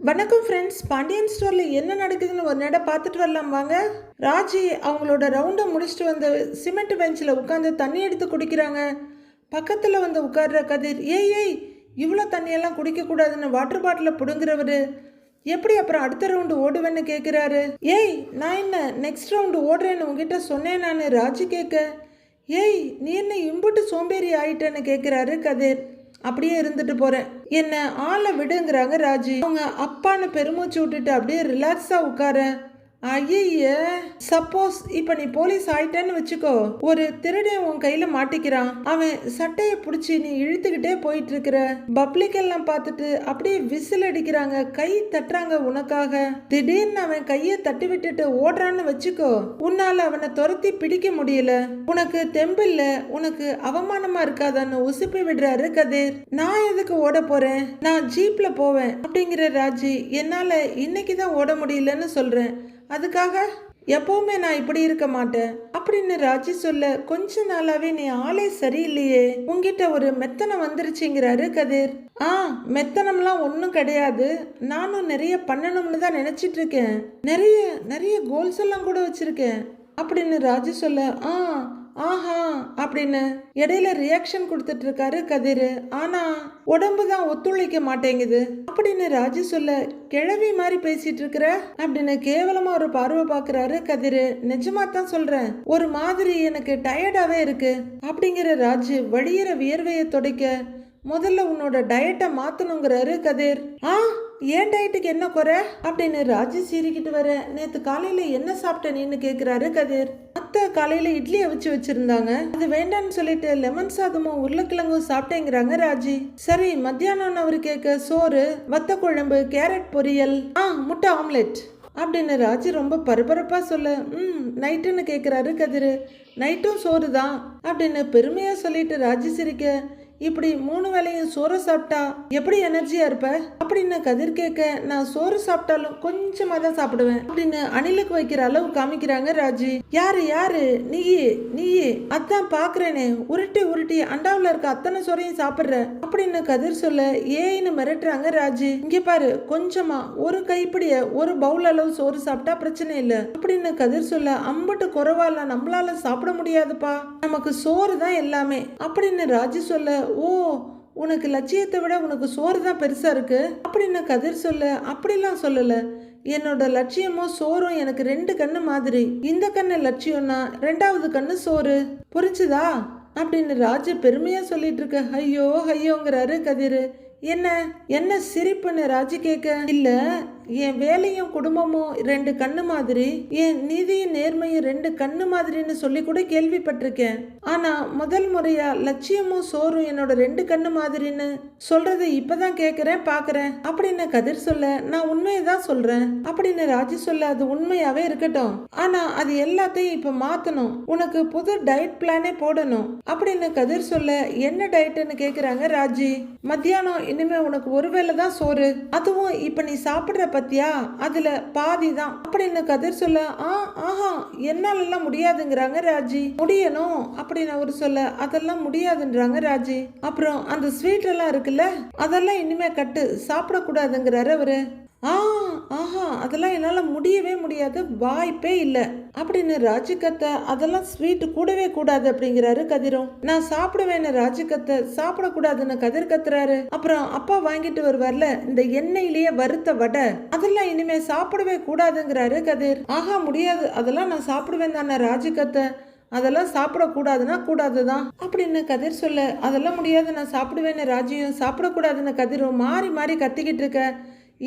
வணக்கம் ஃப்ரெண்ட்ஸ். பாண்டியன் ஸ்டோரில் என்ன நடக்குதுன்னு ஒரு நேரம் பார்த்துட்டு வரலாம் வாங்க. ராஜி அவங்களோட ரவுண்டை முடிச்சுட்டு வந்து சிமெண்ட் பெஞ்சில் உட்காந்து தண்ணி எடுத்து குடிக்கிறாங்க. பக்கத்தில் வந்து உட்கார்ற கதிர், ஏய் ஏய் இவ்வளோ தண்ணியெல்லாம் குடிக்கக்கூடாதுன்னு வாட்டர் பாட்டிலை பிடுங்குறவர் எப்படி அப்புறம் அடுத்த ரவுண்டு ஓடுவேன்னு கேட்குறாரு. ஏய் நான் என்ன நெக்ஸ்ட் ரவுண்டு ஓடுறேன்னு உங்ககிட்ட சொன்னேன் நான். ராஜி கேட்க, ஏய் நீ என்ன இம்புட்டு சோம்பேறி ஆயிட்டேன்னு கேட்குறாரு கதிர். அப்படியே இருந்துட்டு போறேன், என்ன ஆளை விடுங்கிறாங்க ராஜி. அவங்க அப்பான்னு பெருமூச்சு விட்டுட்டு அப்படியே ரிலாக்ஸா உட்கார. ஐய, சப்போஸ் இப்ப நீ போலீஸ் ஆயிட்டேன்னு வச்சுக்கோ, ஒரு திருடன் உன் கையில மாட்டிக்கிறான், அவன் சட்டையை பிடிச்சி நீ இழுத்துக்கிட்டே போயிட்டு இருக்கிற. பப்ளிக் எல்லாம் பார்த்துட்டு அப்படியே விசில் அடிக்கிறாங்க, கை தட்டுறாங்க உனக்காக. திடீர்னு அவன் கையை தட்டி விட்டுட்டு ஓடுறான்னு வச்சுக்கோ, உன்னால அவனை துரத்தி பிடிக்க முடியல. உனக்கு தெம்பில்ல, உனக்கு அவமானமா இருக்காதான்னு உசுப்பி விடுறாரு கதிர். நான் எதுக்கு ஓட போறேன், நான் ஜீப்ல போவேன் அப்படிங்கிற ராஜி. என்னால இன்னைக்குதான் ஓட முடியலன்னு சொல்றேன், அதுக்காக எப்பவுமே நான் இப்படி இருக்க மாட்டேன் அப்படின்னு ராஜி சொல்ல, கொஞ்ச நாளாவே நீ ஆளே சரியில்லையே, உங்ககிட்ட ஒரு மெத்தனம் வந்துருச்சுங்கிறாரு கதிர். மெத்தனம்லாம் ஒன்றும் கிடையாது, நானும் நிறைய பண்ணணும்னு தான் நினைச்சிட்டு இருக்கேன், நிறைய நிறைய கோல்ஸ் எல்லாம் கூட வச்சிருக்கேன் அப்படின்னு ராஜி சொல்ல, ஆஹா அப்படின்னு இடையில ரியாக்ஷன் கொடுத்துட்டு இருக்காரு கதிர். ஆனா உடம்பு தான் ஒத்துழைக்க மாட்டேங்குது அப்படின்னு ராஜி சொல்ல, கிழவி மாதிரி பேசிட்டு இருக்கிற அப்படின்னு கேவலமா ஒரு பார்வை பாக்குறாரு கதிர். நிஜமா தான் சொல்றேன், ஒரு மாதிரி எனக்கு டயர்டாவே இருக்கு அப்படிங்கிற ராஜு வழியிற வியர்வையை துடைக்க, முதல்ல உன்னோட டயட்டை மாத்தணுங்கிறாரு கதிர். ஏன் டயட்டுக்கு என்ன குறை அப்படின்னு ராஜி சீரிக்கிட்டு வர, நேத்து காலையில என்ன சாப்பிட்ட நீன்னு கேக்குறாரு கதிர். அத்தை காலையில இட்லி அவிச்சு வச்சிருந்தாங்க, அது வேண்டான்னு சொல்லிட்டு லெமன் சாதமும் உருளைக்கிழங்கும் சாப்பிட்டேங்கிறாங்க ராஜி. சரி மத்தியானம் அவரு கேட்க, சோறு, வத்த குழம்பு, கேரட் பொரியல், முட்டை ஆம்லெட் அப்படின்னு ராஜி ரொம்ப பரபரப்பா சொல்ல, நைட்டுன்னு கேக்குறாரு கதிர். நைட்டும் சோறு தான் அப்படின்னு பெருமையா சொல்லிட்டு ராஜி சிரிக்க, இப்படி 3 வேளையும் சோறு சாப்பிட்டா எப்படி எனர்ஜியா இருப்ப அப்படின்னு கதிர் கேட்க, நான் சோறு சாப்பிட்டாலும் கொஞ்சமா தான் சாப்பிடுவேன் அப்படின்னு அணிலுக்கு வைக்கிற அளவு காமிக்கிறாங்க ராஜி. யாரு யாரு நீயே அதான் பாக்குறேனே, உருட்டி உருட்டி அண்டாவில் இருக்க அத்தனை சோறையும் சாப்பிடுற அப்படின்னு கதிர் சொல்ல, ஏன்னு மிரட்டுறாங்க ராஜி. இங்க பாரு, கொஞ்சமா ஒரு கைப்பிடிய ஒரு பவுல் அளவு சோறு சாப்பிட்டா பிரச்சனை இல்லை அப்படின்னு கதிர் சொல்ல, அம்பட்டு குறைவால நம்மளால சாப்பிட முடியாதுப்பா, நமக்கு சோறு தான் எல்லாமே அப்படின்னு ராஜி சொல்ல, ஓ உனக்கு லட்சியத்தை விட உனக்கு சோறு தான் பெருசா இருக்கு அப்படின்னு கதிர் சொல்ல, அப்படிலாம் சொல்லல, என்னோட லட்சியமும் சோறும் எனக்கு 2 கண்ணு மாதிரி, இந்த கண்ணு லட்சியம்னா 2வது கண்ணு சோறு, புரிஞ்சுதா அப்படின்னு ராஜு பெருமையா சொல்லிட்டு இருக்க. ஐயோ ஐயோங்கிறாரு கதிர். என்ன என்ன சிரிப்புன்னு ராஜி கேட்க, இல்ல என் வேலையும் குடும்பமும் 2 கண்ணு மாதிரி, என் நீதியும் நேர்மையும் 2 கண்ணு மாதிரின்னு சொல்லி கூட கேள்விப்பட்டிருக்கேன், ஆனா முதல் முறையா லட்சியமும் சோறும் என்னோட 2 கண்ணு மாதிரின்னு சொல்றது இப்பதான் கேட்கிறேன் பாக்குறேன் அப்படின்னு கதிர் சொல்ல, நான் உண்மையை தான் சொல்றேன் அப்படின்னு ராஜி சொல்ல, அது உண்மையாவே இருக்கட்டும், ஆனா அது எல்லாத்தையும் இப்ப மாத்தணும், உனக்கு புது டயட் பிளானே போடணும் அப்படின்னு கதிர் சொல்ல, என்ன டயட்னு கேக்குறாங்க ராஜி. மத்தியானம் இனிமே உனக்கு ஒருவேளை தான் சோறு, அதுவும் இப்ப நீ சாப்பிடுற பத்தியா அதுல பாதி தான் அப்படின்னு கதிர் சொல்ல, என்னால எல்லாம் முடியாதுங்கிறாங்க ராஜி. முடியணும் அப்படின்னு அவரு சொல்ல, அதெல்லாம் முடியாதுன்றாங்க ராஜி. அப்புறம் அந்த ஸ்வீட் எல்லாம் இருக்குல்ல, அதெல்லாம் இனிமே கட்டு, சாப்பிடக்கூடாதுங்கிறாரு அவரு. அதெல்லாம் என்னால முடியவே முடியாது, வாய்ப்பே இல்லை அப்படின்னு ராஜி கத்த, அதெல்லாம் ஸ்வீட் கூடவே கூடாது அப்படிங்கிறாரு கதிரும். நான் சாப்பிடுவேன்னு ராஜி கத்த, சாப்பிடக்கூடாதுன்னு கதிர் கத்துறாரு. அப்புறம் அப்பா வாங்கிட்டு வருவார்ல இந்த எண்ணெயிலேயே வறுத்த வடை, அதெல்லாம் இனிமே சாப்பிடவே கூடாதுங்கிறாரு கதிர். முடியாது, அதெல்லாம் நான் சாப்பிடுவேன் தானே ராஜி கத்த, அதெல்லாம் சாப்பிடக்கூடாதுன்னா கூடாதுதான் அப்படின்னு கதிர் சொல்ல, அதெல்லாம் முடியாது நான் சாப்பிடுவேன்னு ராஜியும் சாப்பிடக்கூடாதுன்னு கதிரும் மாறி மாறி கத்திக்கிட்டு இருக்க.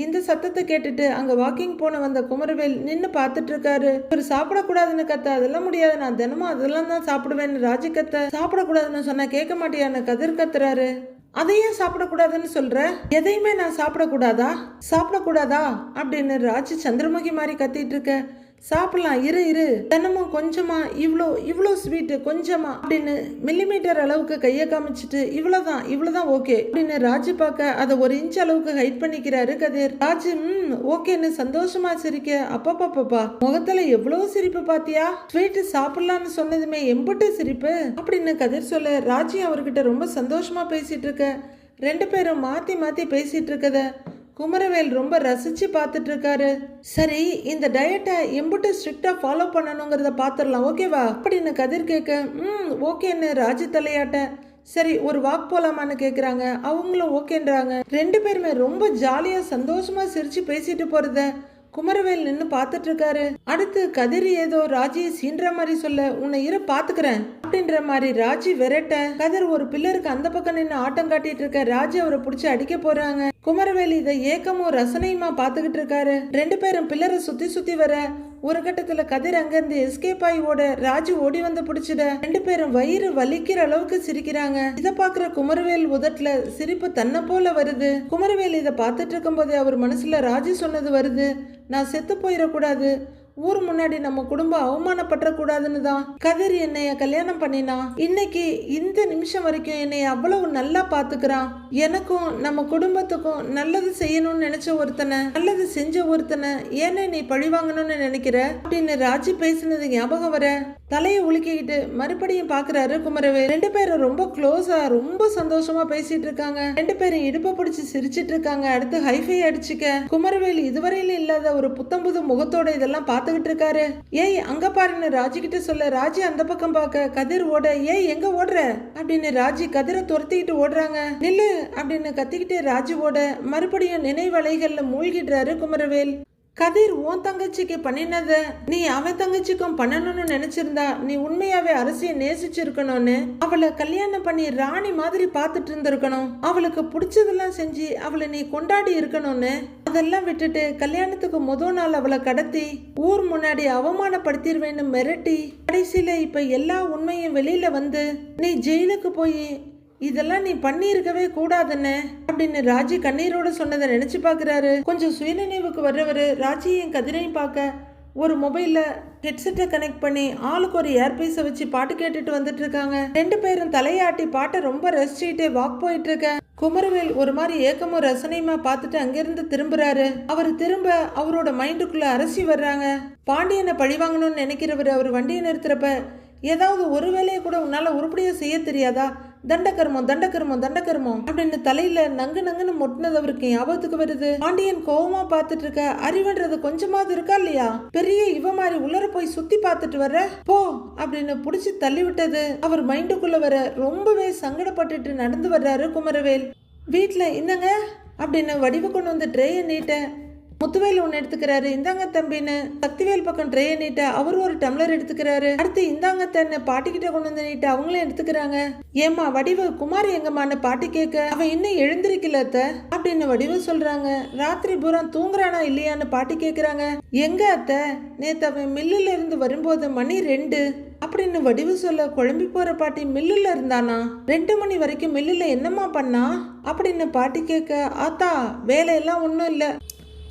இந்த சத்தத்தை கேட்டுட்டு அங்க வாக்கிங் போன வந்த குமரவேல் நின்னு பார்த்துட்டு இருக்காரு. ஒரு சாப்பிடக்கூடாதுன்னு கத்த, அதெல்லாம் முடியாது, நான் தினமும் அதெல்லாம் தான் சாப்பிடுவேன்னு ராஜி கத்த, சாப்பிடக்கூடாதுன்னு சொன்னா கேட்க மாட்டியான்னு கதிர் கத்துறாரு. அதையும் சாப்பிடக்கூடாதுன்னு சொல்ற, எதையுமே நான் சாப்பிடக்கூடாதா அப்படின்னு ராஜி சந்திரமுகி மாதிரி கத்திட்டு இருக்க. சாப்பிடலாம், இரு தினமும் கொஞ்சமா, இவ்வளோ ஸ்வீட்டு கொஞ்சமா அப்படின்னு மில்லிமீட்டர் அளவுக்கு கையை காமிச்சிட்டு, இவ்வளவுதான் ஓகே அப்படின்னு ராஜு பார்க்க அதை 1 இன்ச் அளவுக்கு ஹைட் பண்ணிக்கிறாரு கதிர். ராஜு ஓகேன்னு சந்தோஷமா சிரிக்க, அப்பா முகத்துல எவ்வளவு சிரிப்பு பாத்தியா, ஸ்வீட்டு சாப்பிடலான்னு சொன்னதுமே எம்புட்டு சிரிப்பு அப்படின்னு கதிர் சொல்ல, ராஜி அவர்கிட்ட ரொம்ப சந்தோஷமா பேசிட்டு இருக்க. 2 பேரும் மாத்தி மாத்தி பேசிட்டு இருக்கத குமரவேல் ரொம்ப ரசிச்சு பார்த்துட்டு இருக்காரு. சரி, இந்த டயட்டை எம்புட்டு ஸ்ட்ரிக்டா ஃபாலோ பண்ணணுங்கிறத பார்த்துடலாம், ஓகேவா அப்படின்னு கதிர் கேட்க, ஓகேன்னு ராஜி தலையாட்ட. சரி, ஒரு வாக் போலாமான்னு கேட்குறாங்க. அவங்களும் ஓகேன்றாங்க. ரெண்டு பேருமே ரொம்ப ஜாலியா சந்தோஷமா சிரிச்சு பேசிட்டு போறத குமரவேல் நின்று பார்த்துட்டு இருக்காரு. அடுத்து கதிர் ஏதோ ராஜியை சீன்ற மாதிரி சொல்ல, உன்னை இரு பாத்துக்கிறேன் அப்படின்ற மாதிரி ராஜி விரட்ட, கதிர் ஒரு பில்லருக்கு அந்த பக்கம் நின்று ஆட்டம் காட்டிட்டு இருக்க. ராஜி அவரை பிடிச்சி அடிக்க போறாங்க. குமரவேல் இதை ஏக்கமும் ரசனையுமா பாத்துக்கிட்டு இருக்காரு. ரெண்டு பேரும் பில்லரை சுத்தி சுத்தி வர ஒரு கட்டத்துல கதிர் அங்கிருந்து எஸ்கேப் ஆகி ஓட ராஜு ஓடி வந்து பிடிச்சிட ரெண்டு பேரும் வயிறு வலிக்கிற அளவுக்கு சிரிக்கிறாங்க. இத பாக்குற குமரவேல் உதட்டுல சிரிப்பு தன்னை போல வருது. குமரவேல் இதை பார்த்துட்டு இருக்கும் போதே அவர் மனசுல ராஜு சொன்னது வருது, நான் செத்து போயிடக்கூடாது, ஊர் முன்னாடி நம்ம குடும்பம் அவமானப்பட்ட கூடாதுன்னு தான் கதிர் என்னைய கல்யாணம் பண்ணினா. இன்னைக்கு இந்த நிமிஷம் வரைக்கும் என்னைய அவ்வளவு நல்லா பாத்துக்கிறான். எனக்கும் நம்ம குடும்பத்துக்கும் நல்லது செய்யணும்னு நினைச்ச ஒருத்தனை, நல்லது செஞ்ச ஒருத்தனை ஏன்னா நீ பழி வாங்கணும்னு நினைக்கிற அப்படின்னு ராஜி பேசினது ஞாபகம் வர தலையை உலுக்கிக்கிட்டு மறுபடியும் பாக்குறாரு குமரவேல். ரெண்டு பேரும் ரொம்ப க்ளோஸா ரொம்ப சந்தோஷமா பேசிட்டு இருக்காங்க. ரெண்டு பேரும் இடுப்பை பிடிச்சி சிரிச்சிட்டு இருக்காங்க. அடுத்து ஹைஃபை அடிச்சுக்க குமரவேல் இதுவரையில இல்லாத ஒரு புத்தம்புது முகத்தோட இதெல்லாம் பார்த்துக்கிட்டு இருக்காரு. ஏய் அங்க பாருன்னு ராஜி கிட்ட சொல்ல, ராஜி அந்த பக்கம் பார்க்க கதிர் ஓட, ஏய் எங்க ஓடுற அப்படின்னு ராஜி கதிரை துரத்திக்கிட்டு ஓடுறாங்க. நில்லு அப்படின்னு கத்திக்கிட்டே ராஜி ஓட மறுபடியும் நினைவலைகள்ல மூழ்கிடுறாரு குமரவேல். கதிர் உன் தங்கச்சிக்கு பண்ணினத நீ அவன் தங்கச்சிக்கும் பண்ணணும்னு நினைச்சிருந்தா நீ உண்மையாவே அரசியை நேசிச்சிருக்கணும்னு, அவளை கல்யாணம் பண்ணி ராணி மாதிரி பார்த்துட்டு இருந்திருக்கணும், அவளுக்கு பிடிச்சதெல்லாம் செஞ்சு அவளை நீ கொண்டாடி இருக்கணும்னு. அதெல்லாம் விட்டுட்டு கல்யாணத்துக்கு முதல் நாள் அவளை கடத்தி ஊர் முன்னாடி அவமானப்படுத்திடுவேன்னு மிரட்டி கடைசியில இப்ப எல்லா உண்மையும் வெளியில வந்து நீ ஜெயிலுக்கு போய் இதெல்லாம் நீ பண்ணி இருக்கவே கூடாதுன்னு அப்படின்னு ராஜி கண்ணீரோட சொன்னதை நினைச்சு பாக்குறாரு. கொஞ்சம் சுயநினைவுக்கு வர்றவரு ராஜியையும் கதிரையும் பார்க்க ஒரு மொபைல்ல ஹெட்செட்டை கனெக்ட் பண்ணி ஆளுக்கு ஒரு ஏர்பீஸை வச்சு பாட்டு கேட்டுட்டு வந்துட்டு இருக்காங்க. ரெண்டு பேரும் தலையாட்டி பாட்டை ரொம்ப ரசிச்சுட்டே வாக் போயிட்டு இருக்க குமரவேல் ஒரு மாதிரி ஏக்கமும் ரசனையுமா பார்த்துட்டு அங்கிருந்து திரும்புறாரு. அவர் திரும்ப அவரோட மைண்டுக்குள்ள அரசி வர்றாங்க. பாண்டியனை பழிவாங்கணும்னு நினைக்கிறவர் அவர் வண்டியை நிறுத்துறப்ப, ஏதாவது ஒரு வேலையை கூட உன்னால உருப்படியா செய்ய தெரியாதா, தண்டகர்மம் தண்டகர்மம் தண்டகர்மம் அப்படின்னு தலையில நங்கு நங்குன்னு மொட்டினது அவருக்கு ஞாபகத்துக்கு வருது. பாண்டியன் கோவமா பார்த்துட்டு இருக்க, அறிவுன்றது கொஞ்சமாவது இருக்கா இல்லையா, பெரிய இவ மாதிரி உள்ளர போய் சுத்தி பார்த்துட்டு வர்ற போ அப்படின்னு புடிச்சு தள்ளி விட்டது அவர் மைண்டுக்குள்ள வர ரொம்பவே சங்கடப்பட்டுட்டு நடந்து வர்றாரு குமரவேல். வீட்டுல இந்தங்க அப்படின்னு வடிவு கொண்டு வந்து ட்ரேயை நீட்ட முத்துவேல் ஒன்று எடுத்துக்கிறாரு. இந்தாங்க தம்பின்னு சக்திவேல் பக்கம் ட்ரே நீட்ட அவரு ஒரு டம்ளர் எடுத்துக்கிறாரு. அடுத்து இந்தாங்க தன்னு பாட்டிக்கிட்ட கொண்டு வந்து நீட்ட அவங்களும் எடுத்துக்கிறாங்க. ஏமா வடிவு குமார் எங்கம்மான்னு பாட்டி கேட்க, அவன் இன்னும் எழுந்திருக்கல அத்த அப்படின்னு வடிவு சொல்றாங்க. ராத்திரி பூரா தூங்குறானா இல்லையான்னு பாட்டி கேக்குறாங்க. எங்க அத்த, நேத்து அவன் மில்லுல இருந்து வரும்போது மணி 2 அப்படின்னு வடிவு சொல்ல குழம்பி போற பாட்டி, மில்லுல இருந்தானா 2 மணி வரைக்கும் மில்லுல என்னம்மா பண்ணா அப்படின்னு பாட்டி கேட்க, ஆத்தா வேலையெல்லாம் ஒன்றும் இல்லை,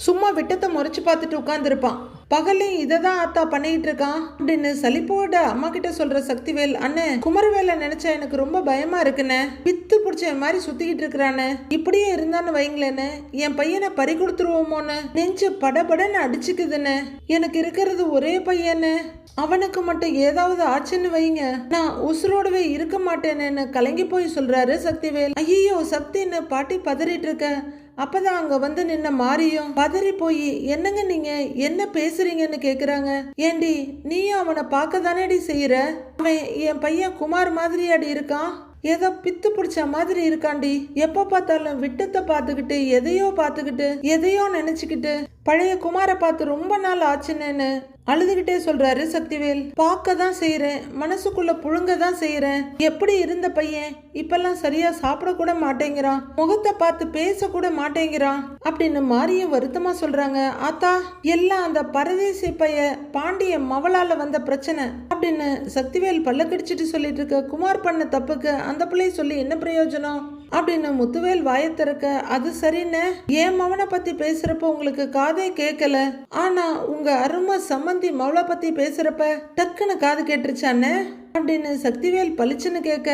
சும்மா விட்டத்தை முறைச்சு பார்த்துட்டு உட்காந்துருப்பான், பகலையும் இதை தான் ஆத்தா பண்ணிட்டு இருக்கான் அப்படின்னு சலிப்போட அம்மா கிட்ட சொல்ற சக்திவேல், அண்ணே குமரவேலை நினைச்சா எனக்கு ரொம்ப பயமா இருக்குன்னு, பித்து பிடிச்ச மாதிரி சுத்திக்கிட்டு இருக்கிறானு, இப்படியே இருந்தான்னு வைங்களேன்னு என் பையனை பறி கொடுத்துருவோமோன்னு நெஞ்சு படபடன்னு அடிச்சுக்குதுன்னு, எனக்கு இருக்கிறது ஒரே பையன்னு, அவனுக்கு மட்டும் ஏதாவது ஆச்சுன்னு வைங்க நான் உசுரோடவே இருக்க மாட்டேன்னு கலங்கி போய் சொல்றாரு சக்திவேல். ஐயோ சக்தின்னு பாட்டி பதறிட்டு இருக்க, அப்பதான் அங்க வந்து நின்ன மாரியும் பதறி போய், என்னங்க நீங்க என்ன பேசுறீங்கன்னு கேக்குறாங்க. ஏண்டி நீயும் அவனை பார்க்க தானேடி செய்யற, அவன் என் பையன் குமார் மாதிரி அடி இருக்கான், ஏதோ பித்து பிடிச்ச மாதிரி இருக்காண்டி, எப்ப பார்த்தாலும் விட்டத்தை பார்த்துக்கிட்டு எதையோ நினைச்சுக்கிட்டு பழைய குமாரை பார்த்து ரொம்ப நாள் ஆச்சுன்னு அழுதுகிட்டே சொல்றாரு சக்திவேல். பார்க்க தான் செய்யறேன், மனசுக்குள்ள புழுங்க தான் செய்யறேன், எப்படி இருந்த பையன் இப்பெல்லாம் சரியா சாப்பிட கூட மாட்டேங்கிறான், முகத்தை பார்த்து பேச கூட மாட்டேங்கிறான் அப்படின்னு மாரியும் வருத்தமா சொல்றாங்க. ஆத்தா எல்லாம் அந்த பரதேசி பைய பாண்டிய மவளால வந்த பிரச்சனை அப்படின்னு சக்திவேல் பல்ல கடிச்சிட்டு சொல்லிட்டு இருக்க. குமார் பண்ண தப்புக்கு அந்த பிள்ளை சொல்லி என்ன பிரயோஜனம் அப்படின்னு முத்துவேல் வாயை திறக்க, அது சரின்னு என் மவனை பத்தி பேசுறப்ப உங்களுக்கு காதே கேட்கல, ஆனா உங்க அருமை சம்பந்தி மவளை பத்தி பேசுறப்ப டக்குன்னு காது கேட்டுருச்சானே அப்படின்னு சக்திவேல் பளிச்சுன்னு கேட்க,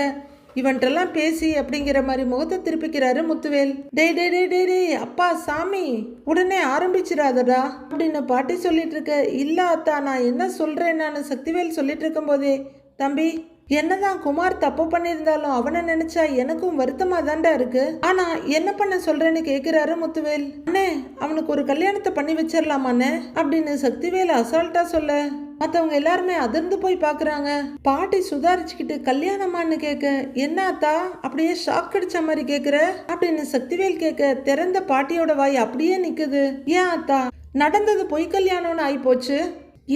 இவன்ட்டெல்லாம் பேசி அப்படிங்கிற மாதிரி முகத்தை திருப்பிக்கிறாரு முத்துவேல். டேய் டே டே டே டே அப்பா சாமி உடனே ஆரம்பிச்சிடாதடா அப்படின்னு பாட்டி சொல்லிட்டு இருக்க. இல்ல அத்தா நான் என்ன சொல்றேன் நான் சக்திவேல் சொல்லிட்டு இருக்கும் போதே, தம்பி என்னதான் குமார் தப்பு பண்ணியிருந்தாலும் அவனை நினைச்சா எனக்கும் வருத்தமா தாண்டா இருக்கு. ஆனா என்ன பண்ண சொல்றேன்னு கேக்குறாரு முத்துவேல். அண்ணே அவனுக்கு ஒரு கல்யாணத்தை பண்ணி வச்சிடலாமாண்ணே அப்படின்னு சக்திவேல் அசால்ட்டா சொல்ல மற்றவங்க எல்லாருமே அதிர்ந்து போய் பார்க்குறாங்க. பாட்டி சுதாரிச்சுக்கிட்டு கல்யாணமான்னு கேட்க, என்னாத்தா அப்படியே ஷாக் அடிச்ச மாதிரி கேட்குற அப்படின்னு சக்திவேல் கேட்க, திறந்த பாட்டியோட வாய் அப்படியே நிற்குது. ஏன் அத்தா, நடந்தது பொய் கல்யாணம்னு ஆகிப்போச்சு,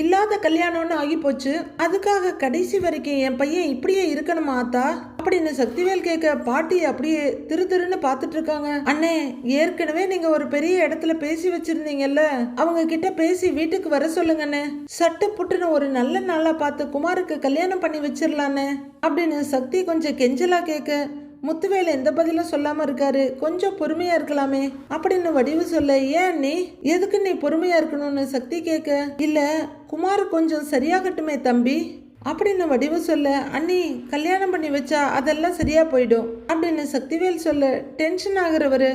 இல்லாத கல்யாணம்னு ஆகி போச்சு, அதுக்காக கடைசி வரைக்கும் என் பையன் இப்படியே இருக்கணுமா ஆத்தா அப்படின்னு சக்திவேல் கேட்க, பாட்டி அப்படியே திருன்னு பார்த்துட்டு இருக்காங்க. அண்ணே ஏற்கனவே நீங்க ஒரு பெரிய இடத்துல பேசி வச்சிருந்தீங்கல்ல, அவங்க கிட்ட பேசி வீட்டுக்கு வர சொல்லுங்கண்ணே, சட்டு புட்டுன்னு ஒரு நல்ல நாளா பார்த்து குமாருக்கு கல்யாணம் பண்ணி வச்சிடலான்னு அப்படின்னு சக்தி கொஞ்சம் கெஞ்சலா கேட்க, முத்துவேல் எந்த பதிலும் சொல்லாம இருக்காரு. கொஞ்சம் பொறுமையா இருக்கலாமே அப்படின்னு வடிவு சொல்ல, ஏன் நீ எதுக்கு நீ பொறுமையா இருக்கணும்னு சக்தி கேட்க, இல்ல குமார் கொஞ்சம் சரியாகட்டுமே தம்பி அப்படின்னு வடிவு சொல்ல, அண்ணி கல்யாணம் பண்ணி வச்சா அதெல்லாம் சரியா போயிடும் அப்படின்னு சக்திவேல் சொல்ல, டென்ஷன் ஆகுறவரு,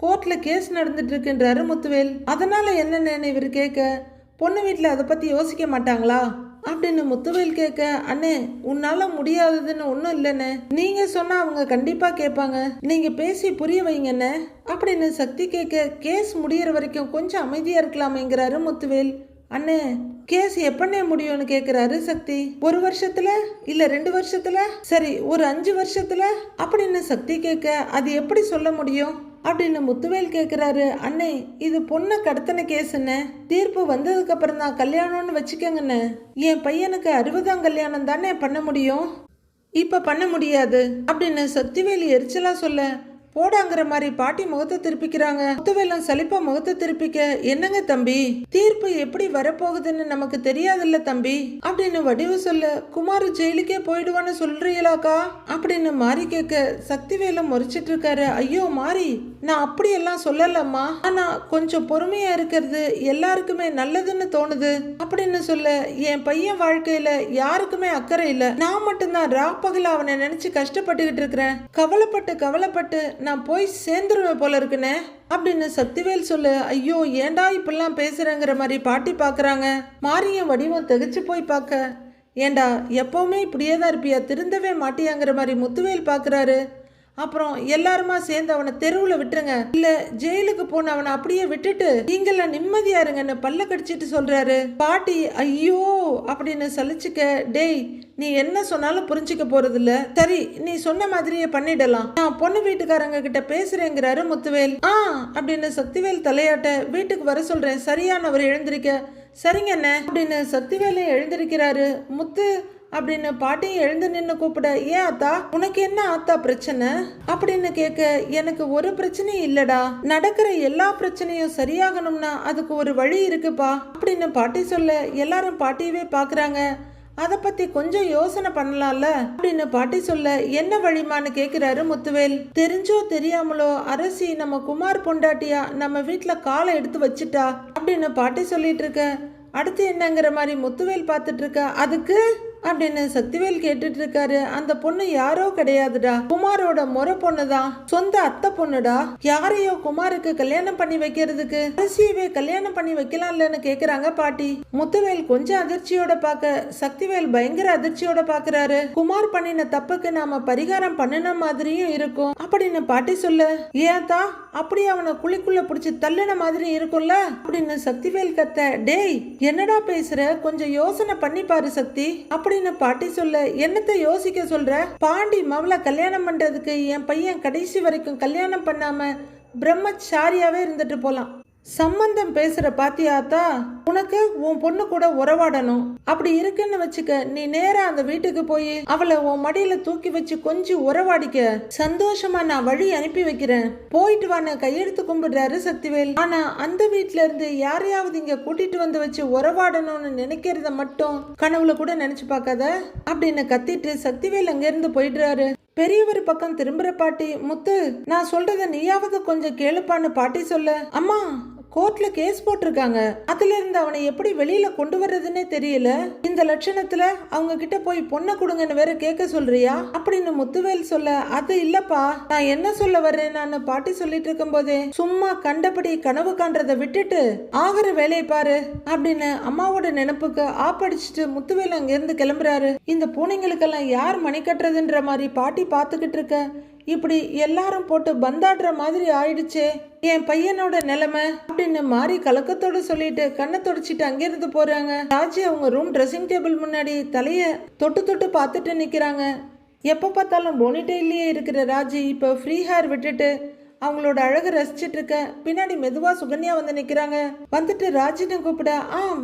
கோர்ட்ல கேஸ் நடந்துட்டு இருக்குன்றாரு முத்துவேல், அதனால என்னன்னு இவர் கேட்க, பொண்ணு வீட்டில் அதை பத்தி யோசிக்க மாட்டாங்களா அப்படின்னு முத்துவேல் கேட்க, அண்ணே உன்னால முடியாததுன்னு ஒன்றும் இல்லைண்ணே, நீங்க சொன்னா அவங்க கண்டிப்பா கேட்பாங்க, நீங்க பேசி புரிய வைங்கண்ணே அப்படின்னு சக்தி கேட்க, கேஸ் முடியற வரைக்கும் கொஞ்சம் அமைதியா இருக்கலாமேங்கிறாரு முத்துவேல். அண்ணே கேஸ் எப்பண்ணே முடியும்னு கேட்குறாரு சக்தி. 1 வருஷத்துல இல்ல 2 வருஷத்துல, சரி ஒரு 5 வருஷத்துல அப்படின்னு சக்தி கேட்க, அது எப்படி சொல்ல முடியும் அப்படின்னு முத்துவேல் கேட்குறாரு. அண்ணே இது பொண்ணை கடத்தின கேஸுன்னு தீர்ப்பு வந்ததுக்கு அப்புறம் தான் கல்யாணம்னு வச்சுக்கோங்கண்ணே, என் பையனுக்கு 60ஆம் கல்யாணம் தானே பண்ண முடியும், இப்ப பண்ண முடியாது அப்படின்னு சக்திவேல் எரிச்சலா சொல்ல, போடாங்கிற மாதிரி பாட்டி முகத்தை திருப்பிக்கிறாங்க. முத்துவேலும் சலிப்பா முகத்தை திருப்பிக்க, என்னங்க தம்பி தீர்ப்பு எப்படி வரப்போகுதுன்னு நமக்கு தெரியாதுல்ல தம்பி அப்படின்னு வடிவு சொல்ல, குமார் ஜெயிலுக்கே போயிடுவான்னு சொல்றீங்களாக்கா அப்படின்னு மாறி கேட்க, சக்திவேலும் முறைச்சிட்டு இருக்காரு. ஐயோ மாறி, நான் அப்படியெல்லாம் சொல்லலம்மா, ஆனா கொஞ்சம் பொறுமையா இருக்கிறது எல்லாருக்குமே நல்லதுன்னு தோணுது அப்படின்னு சொல்ல, என் பையன் வாழ்க்கையில யாருக்குமே அக்கறை இல்ல, நான் மட்டும்தான் ராப்பகல அவனை நினைச்சு கஷ்டப்பட்டுக்கிட்டு இருக்கிறேன், கவலைப்பட்டு நான் போய் சேர்ந்துருவேன் போல இருக்குனே அப்படின்னு சக்திவேல் சொல்ல, ஐயோ ஏண்டா இப்பெல்லாம் பேசுறேங்கிற மாதிரி பாட்டி பாக்குறாங்க. மாரியும் வடிவம் திகச்சு போய் பார்க்க, ஏண்டா எப்பவுமே இப்படியே தான் இருப்பியா, திருந்தவே மாட்டியாங்கிற மாதிரி முத்துவேல் பாக்குறாரு. அப்புறம் எல்லாருமா சேர்ந்து அவனை தெருவில் விட்டுருங்க, இல்ல ஜெயிலுக்கு போன அவனை அப்படியே விட்டுட்டு நீங்கெல்லாம் நிம்மதியா இருங்கன்னு பல்ல கடிச்சிட்டு சொல்றாரு. பாட்டி ஐயோ அப்படின்னு சலிச்சுக்க, டேய் நீ என்ன சொன்னாலும் புரிஞ்சிக்க போறது இல்ல, சரி நீ சொன்ன மாதிரியே பண்ணிடலாம், நான் பொண்ணு வீட்டுக்காரங்க கிட்ட பேசுறேங்கிறாரு முத்துவேல். அப்படின்னு சக்திவேல் தலையாட்ட, வீட்டுக்கு வர சொல்றேன் சரியானவர் எழுந்திருக்க, சரிங்க என்ன அப்படின்னு சக்திவேலையும் எழுந்திருக்கிறாரு. முத்து அப்படின்னு பாட்டியும் எழுந்து நின்று கூப்பிட, ஏன் ஆத்தா உனக்கு என்ன ஆத்தா பிரச்சனை அப்படின்னு கேட்க, எனக்கு ஒரு பிரச்சனையும் இல்லடா, நடக்கிற எல்லா பிரச்சனையும் சரியாகணும்னா அதுக்கு ஒரு வழி இருக்குப்பா அப்படின்னு பாட்டி சொல்ல, எல்லாரும் பாட்டியவே பாக்குறாங்க. அதை பத்தி கொஞ்சம் யோசனை பண்ணலாம்ல அப்படின்னு பாட்டி சொல்ல, என்ன வழிமான்னு கேக்குறாரு முத்துவேல். தெரிஞ்சோ தெரியாமலோ அரசி நம்ம குமார் பொண்டாட்டியா நம்ம வீட்டுல காலை எடுத்து வச்சுட்டா அப்படின்னு பாட்டி சொல்லிட்டு இருக்க, அடுத்து என்னங்கிற மாதிரி முத்துவேல் பார்த்துட்டு இருக்க, அதுக்கு அப்படின்னு சக்திவேல் கேட்டுட்டு இருக்காரு. அந்த பொண்ணு யாரோ கிடையாதுடா, குமாரோட முறை பொண்ணுதான், சொந்த அத்தை பொண்ணுடா, யாரையோ குமாருக்கு கல்யாணம் பண்ணி வைக்கிறதுக்கு அரசியவே கல்யாணம் பண்ணி வைக்கலாம்லன்னு கேக்குறாங்க பாட்டி. முத்துவேல் கொஞ்சம் அதிர்ச்சியோட பார்க்க, சக்திவேல் பயங்கர அதிர்ச்சியோட பாக்குறாரு. குமார் பண்ணின தப்புக்கு நாம பரிகாரம் பண்ணின மாதிரியும் இருக்கும் அப்படின்னு பாட்டி சொல்ல, ஏத்தா அப்படி அவனை குழிக்குள்ள பிடிச்சி தள்ளின மாதிரி இருக்கும்ல அப்படின்னு சக்திவேல் கத்த, டேய் என்னடா பேசுற, கொஞ்சம் யோசனை பண்ணி பாரு சக்தி அப்படின்னு பாட்டி சொல்ல, என்னத்தை யோசிக்க சொல்ற, பாண்டி மவளை கல்யாணம் பண்றதுக்கு என் பையன் கடைசி வரைக்கும் கல்யாணம் பண்ணாம பிரம்மச்சாரியாவே இருந்துட்டு போலாம், சம்பந்தம் பேசுற பாத்தியாத்தா, உனக்கு உன் பொண்ணு கூட உறவாடணும், அப்படி இருக்குன்னு வச்சுக்க, நீ நேரா அந்த வீட்டுக்கு போய் அவளை உன் மடியில தூக்கி வச்சு கொஞ்சம் உறவாடிக்க, சந்தோஷமா நான் வழி அனுப்பி வைக்கிறேன், போயிட்டு வான்னு கையெடுத்து கும்பிடுறாரு சக்திவேல். ஆனா அந்த வீட்டுல இருந்து யாரையாவது இங்க கூட்டிட்டு வந்து வச்சு உறவாடணும்னு நினைக்கிறத மட்டும் கனவுல கூட நினைச்சு பார்க்காத அப்படின்னு கத்திட்டு சக்திவேல் அங்க இருந்து போயிடுறாரு. பெரியவர் பக்கம் திரும்புற பாட்டி, முத்து நான் சொல்றத நீயாவது கொஞ்சம் கேளுப்பான்னு பாட்டி சொல்ல, அம்மா கோர்ட்ல கேஸ் போட்டிருக்காங்க. அதுல இருந்து அவனை எப்படி வெளியில கொண்டு வர்றதுன்னே தெரியல. இந்த லட்சணத்துல அவங்க கிட்ட போய் பொண்ணை கொடுங்கன்னு வேற கேட்க சொல்றியா அப்படின்னு முத்துவேல் சொல்ல, அது இல்லப்பா, நான் என்ன சொல்ல வர்றேன் நான் பாட்டி சொல்லிட்டு இருக்கும் போதே சும்மா கண்டபடி கனவு காண்றதை விட்டுட்டு ஆகிற வேலையை பாரு அப்படின்னு அம்மாவோட நினைப்புக்கு ஆப்படிச்சுட்டு முத்துவேல் அங்க இருந்து கிளம்புறாரு. இந்த பூனைங்களுக்கெல்லாம் யார் மணி கட்டுறதுன்ற மாதிரி பாட்டி பார்த்துக்கிட்டு இருக்க. இப்படி எல்லாரும் போட்டு பந்தாடுற மாதிரி ஆயிடுச்சே என் பையனோட நிலைமை அப்படின்னு மாறி கலக்கத்தோட சொல்லிட்டு கண்ணை தொடச்சிட்டு அங்கிருந்து போறாங்க. ராஜி அவங்க ரூம் ட்ரெஸ்ஸிங் டேபிள் முன்னாடி தலைய தொட்டு தொட்டு பார்த்துட்டு நிக்கிறாங்க. எப்ப பார்த்தாலும் போனிடெயிலேயே இருக்கிற ராஜி இப்போ ஃப்ரீ ஹேர் விட்டுட்டு அவங்களோட அழகு ரசிச்சிட்டு இருக்க. பின்னாடி மெதுவா சுகன்யா வந்து நிக்கிறாங்க. வந்துட்டு ராஜின்னு கூப்பிட,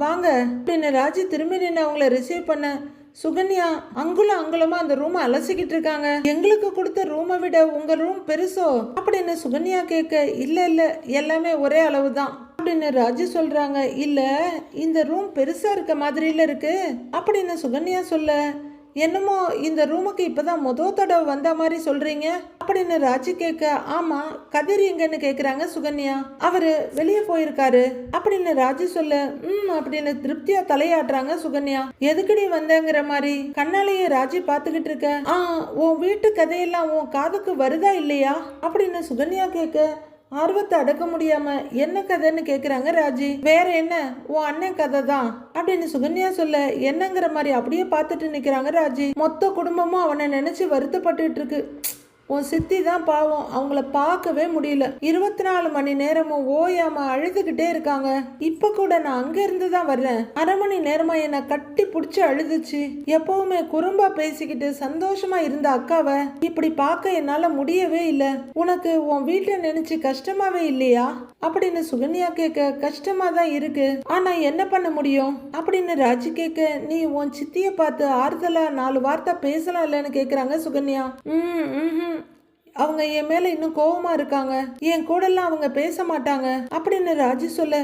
வாங்க அப்படின்னு ராஜி திரும்பி நின்று அவங்கள ரிசீவ் பண்ண சுகன்யா அங்குலமா அந்த ரூமை அலசிக்கிட்டு இருக்காங்க. எங்களுக்கு கொடுத்த ரூமை விட உங்க ரூம் பெருசோ அப்படின்னு சுகன்யா கேட்க, இல்ல எல்லாமே ஒரே அளவு தான் அப்படின்னு ராஜி சொல்றாங்க. இல்ல இந்த ரூம் பெருசா இருக்க மாதிரில இருக்கு அப்படின்னு சுகன்யா சொல்ல, என்னமோ இந்த ரூமுக்கு இப்பதான் தடவை வந்த மாதிரி சொல்றீங்க அப்படின்னு ராஜி கேட்க, ஆமா கதிர் எங்கன்னு கேக்குறாங்க சுகன்யா. அவரு வெளியே போயிருக்காரு அப்படின்னு ராஜி சொல்ல, அப்படின்னு திருப்தியா தலையாடுறாங்க சுகன்யா. எதுக்குடி வந்தங்கிற மாதிரி கண்ணாலேயே ராஜி பாத்துக்கிட்டு இருக்க. உன் வீட்டு கதையெல்லாம் உன் காதுக்கு வருதா இல்லையா அப்படின்னு சுகன்யா கேட்க, ஆர்வத்தை அடக்க முடியாம என்ன கதைன்னு கேக்குறாங்க ராஜி. வேற என்ன, உன் அண்ணன் கதை தான் அப்படின்னு சுகன்யா சொல்ல, என்னங்கிற மாதிரி அப்படியே பார்த்துட்டு நிக்கிறாங்க ராஜி. மொத்த குடும்பமும் அவனை நினைச்சு வருத்தப்பட்டு இருக்கு. உன் சித்தி தான் பாவம், அவங்கள பார்க்கவே முடியல. 24 மணி நேரமும் ஓயாம அழுதுகிட்டே இருக்காங்க. இப்ப கூட நான் அங்க இருந்து தான் வர்றேன். 1/2 மணி நேரமா என்னை கட்டி பிடிச்சி அழுதுச்சு. எப்பவுமே குறும்பா பேசிக்கிட்டு சந்தோஷமா இருந்த அக்காவை இப்படி பார்க்க என்னால முடியவே இல்லை. உனக்கு உன் வீட்டை நினைச்சு கஷ்டமாவே இல்லையா அப்படின்னு சுகன்யா கேட்க, கஷ்டமா தான் இருக்கு, ஆனா என்ன பண்ண முடியும் அப்படின்னு ராஜி கேட்க, நீ உன் சித்திய பார்த்து ஆறுதலா 4 வார்த்தை பேசலாம் இல்லைன்னு கேக்குறாங்க சுகன்யா. அவங்க என் மேல இன்னும் கோவமா இருக்காங்க, என் கூடலாம் அவங்க பேச மாட்டாங்க அப்படின்னு ராஜி சொல்ல,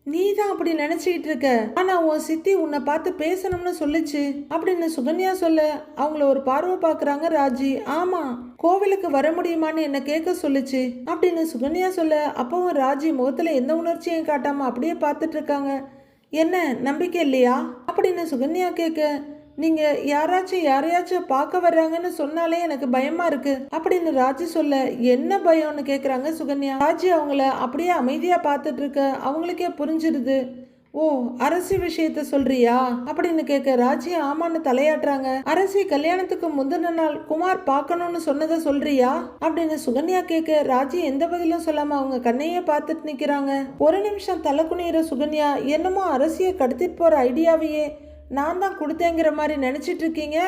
நீ தான் அப்படி நினைச்சுக்கிட்டு இருக்க, ஆனா உன் சித்தி உன்னை பார்த்து பேசணும்னு சொல்லுச்சு அப்படின்னு சுகன்யா சொல்ல, அவங்கள ஒரு பார்வை பாக்குறாங்க ராஜி. ஆமா கோவிலுக்கு வர முடியுமான்னு என்ன கேட்க சொல்லுச்சு அப்படின்னு சுகன்யா சொல்ல, அப்பவும் ராஜி முகத்துல எந்த உணர்ச்சியும் காட்டாம அப்படியே பார்த்துட்டு இருக்காங்க. என்ன நம்பிக்கை இல்லையா அப்படின்னு சுகன்யா கேட்க, நீங்க யாரையாச்சும் பார்க்க வர்றாங்கன்னு சொன்னாலே எனக்கு பயமா இருக்கு அப்படின்னு ராஜி சொல்ல, என்ன பயம்னு கேக்குறாங்க சுகன்யா. ராஜி அவங்கள அப்படியே அமைதியா பார்த்துட்டு இருக்க அவங்களுக்கே புரிஞ்சிருது. ஓ அரசி விஷயத்த சொல்றியா அப்படின்னு கேட்க ராஜி ஆமான்னு தலையாட்டுறாங்க. அரசி கல்யாணத்துக்கு முந்தின நாள் குமார் பார்க்கணும்னு சொன்னதை சொல்றியா அப்படின்னு சுகன்யா கேட்க, ராஜி எந்த பதிலும் சொல்லாம அவங்க கண்ணையே பார்த்துட்டு நிக்கிறாங்க. ஒரு நிமிஷம் தலை குனிகிற சுகன்யா, என்னமோ அரசியை கடத்திட்டு போற ஐடியாவையே நான் தான் கொடுத்தேங்கிற மாதிரி நினைச்சிட்டு இருக்கீங்க,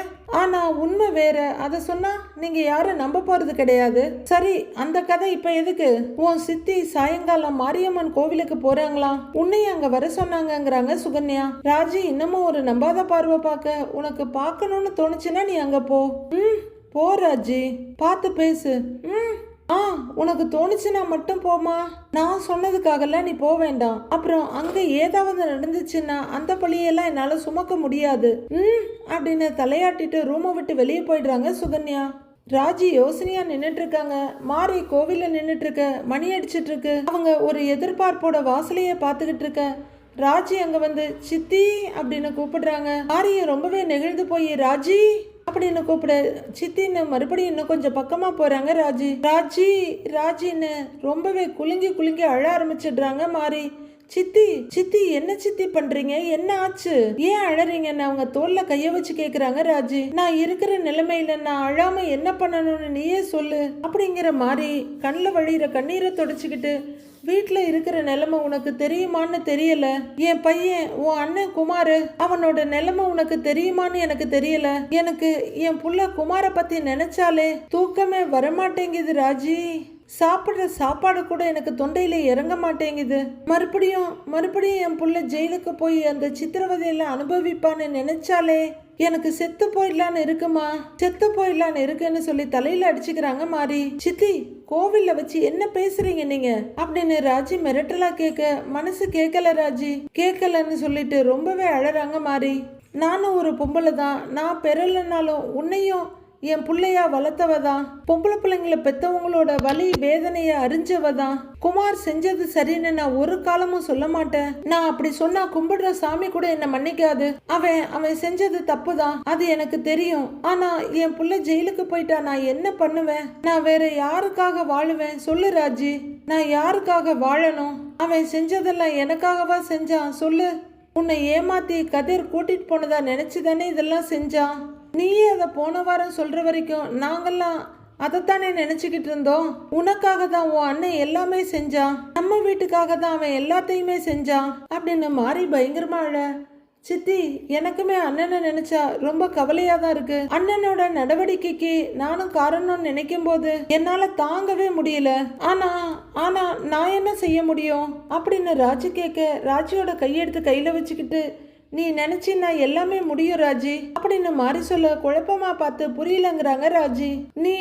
ஆனா உண்மை வேற. அதை சொன்னா நீங்க யாரும் நம்ப போறது கிடையாது. சரி அந்த கதை இப்ப எதுக்கு? உன் சித்தி சாயங்காலம் மாரியம்மன் கோவிலுக்கு போறாங்களாம், உன்னையும் அங்க வர சொன்னாங்கங்கிறாங்க சுகன்யா. ராஜி இன்னமும் ஒரு நம்பாத பார்வை பார்க்க, உனக்கு பார்க்கணும்னு தோணுச்சுன்னா நீ அங்க போ. போ ராஜி, பார்த்து பேசு. உனக்கு தோணுச்சுன்னா மட்டும் போமா, நான் சொன்னதுக்காகலாம் நீ போக வேண்டாம். அப்புறம் அங்க ஏதாவது நடந்துச்சுன்னா அந்த பழியெல்லாம் என்னால சுமக்க முடியாது அப்படின்னு தலையாட்டிட்டு ரூமை விட்டு வெளியே போயிடுறாங்க சுகன்யா. ராஜி யோசனையா நின்னுட்டு இருக்காங்க. மாறி கோவில்ல நின்னுட்டு இருக்க, மணி அடிச்சிட்டு இருக்கு. அவங்க ஒரு எதிர்பார்ப்போட வாசலையே பார்த்துக்கிட்டு இருக்க. ராஜி அங்க வந்து சித்தி அப்படின்னு கூப்பிடுறாங்க. மாரிய ரொம்பவே நெகிழ்ந்து போய் ராஜி அப்படின்னு கூப்பிட, சித்தின்னு மறுபடியும் இன்னும் கொஞ்சம் பக்கமா போறாங்க ராஜி. ராஜின்னு ரொம்பவே குலுங்கி அழ ஆரம்பிச்சிடுறாங்க மாறி. சித்தி என்ன சித்தி பண்றீங்க, என்ன ஆச்சு, ஏன் அழறீங்கன்னு அவங்க தோல்ல கைய வச்சு கேக்குறாங்க ராஜி. நான் இருக்கிற நிலைமையில நான் அழாம என்ன பண்ணணும்னு நீயே சொல்லு அப்படிங்கிற மாதிரி கண்ணில் வழியிற கண்ணீரை தொடச்சுக்கிட்டு, வீட்டில் இருக்கிற நிலைமை உனக்கு தெரியுமான்னு தெரியல, என் பையன் உன் அண்ணன் குமார் அவனோட நிலைமை உனக்கு தெரியுமான்னு எனக்கு தெரியல, எனக்கு என் புள்ள குமாரை பத்தி நினைச்சாலே தூக்கமே வரமாட்டேங்குது ராஜி, சாப்பிட்ற சாப்பாடு கூட எனக்கு தொண்டையில இறங்க மாட்டேங்குது, மறுபடியும் என் புள்ள ஜெயிலுக்கு போய் அந்த சித்திரவதையெல்லாம் அனுபவிப்பான்னு நினைச்சாலே எனக்கு செத்து போயிடலான்னு இருக்குன்னு சொல்லி தலையில அடிச்சுக்கிறாங்க மாறி. சித்தி கோவில்ல வச்சு என்ன பேசுறீங்க நீங்க அப்படின்னு ராஜி மிரட்டலா கேட்க, மனசு கேட்கல ராஜி, கேட்கலன்னு சொல்லிட்டு ரொம்பவே அழறாங்க மாறி. நானும் ஒரு பொம்பளை தான், நான் பெறலனாலும் உன்னையும் என் பிள்ளையா வளர்த்தவதான். பொம்பளை பிள்ளைங்களை பெத்தவங்களோட வலி வேதனைய அறிஞ்சவதான். குமார் செஞ்சது சரின்னு நான் ஒரு காலமும் சொல்ல மாட்டேன். நான் அப்படி சொன்னா கும்பிடுற சாமி கூட என்ன மன்னிக்காது. அவன் செஞ்சது தப்புதான், அது எனக்கு தெரியும். ஆனா என் புள்ள ஜெயிலுக்கு போயிட்டா நான் என்ன பண்ணுவேன்? நான் வேற யாருக்காக வாழுவேன் சொல்லு ராஜி? நான் யாருக்காக வாழணும்? அவன் செஞ்சதெல்லாம் எனக்காகவா செஞ்சான் சொல்லு? உன்னை ஏமாத்தி கதிர் கூட்டிட்டு போனதா நினைச்சுதானே இதெல்லாம் செஞ்சான். நீயே அதை போன வாரம் சொல்ற வரைக்கும் நாங்கெல்லாம் அதைத்தானே நினைச்சுக்கிட்டு இருந்தோம். உனக்காக தான் உன் அண்ணன் எல்லாமே செஞ்சான், நம்ம வீட்டுக்காக தான் அவன் எல்லாத்தையுமே செஞ்சான் அப்படின்னு மாறி பயங்கரமா அழ. சித்தி, எனக்குமே அண்ணனை நினைச்சா ரொம்ப கவலையா தான் இருக்கு. அண்ணனோட நடவடிக்கைக்கு நானும் காரணம்னு நினைக்கும் போது என்னால தாங்கவே முடியல. ஆனா நான் என்ன செய்ய முடியும் அப்படின்னு ராஜி கேட்க, ராஜியோட கையெடுத்து கையில வச்சுக்கிட்டு, நீ நினைச்சின்னா எல்லாமே முடியும் ராஜி அப்படின்னு மாறி சொல்ல குழப்பமா பார்த்து புரியலங்கிறாங்க ராஜி. நீ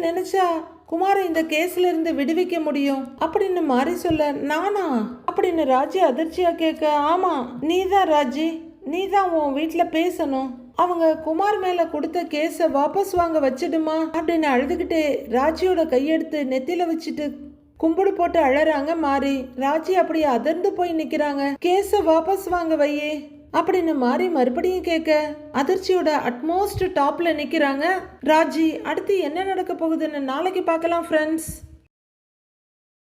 நினைச்சா குமாரை இந்த கேஸ்ல இருந்து விடுவிக்க முடியும் அப்படின்னு மாறி சொல்ல, நானா அப்படின்னு ராஜி அதிர்ச்சியா கேட்க, ஆமா நீதான் ராஜி, நீதான் உன் வீட்டுல பேசணும். அவங்க குமார் மேல கொடுத்த கேஸ வாபஸ் வாங்க வச்சிடுமா அப்படின்னு அழுதுகிட்டே ராஜியோட கையெடுத்து நெத்தில வச்சுட்டு கும்பிடு போட்டு அழறாங்க மாறி. ராஜி அப்படியே அதிர்ந்து போய் நிக்கிறாங்க. கேஸ வாபஸ் வாங்க வையே அப்படின்னு மாறி மறுபடியும் கேட்க, அதிர்ச்சியோட அட்மோஸ்ட் டாப்ல நிக்கிறாங்க ராஜி. அடுத்து என்ன நடக்க போகுதுன்னு நாளைக்கு பார்க்கலாம் ஃப்ரெண்ட்ஸ்.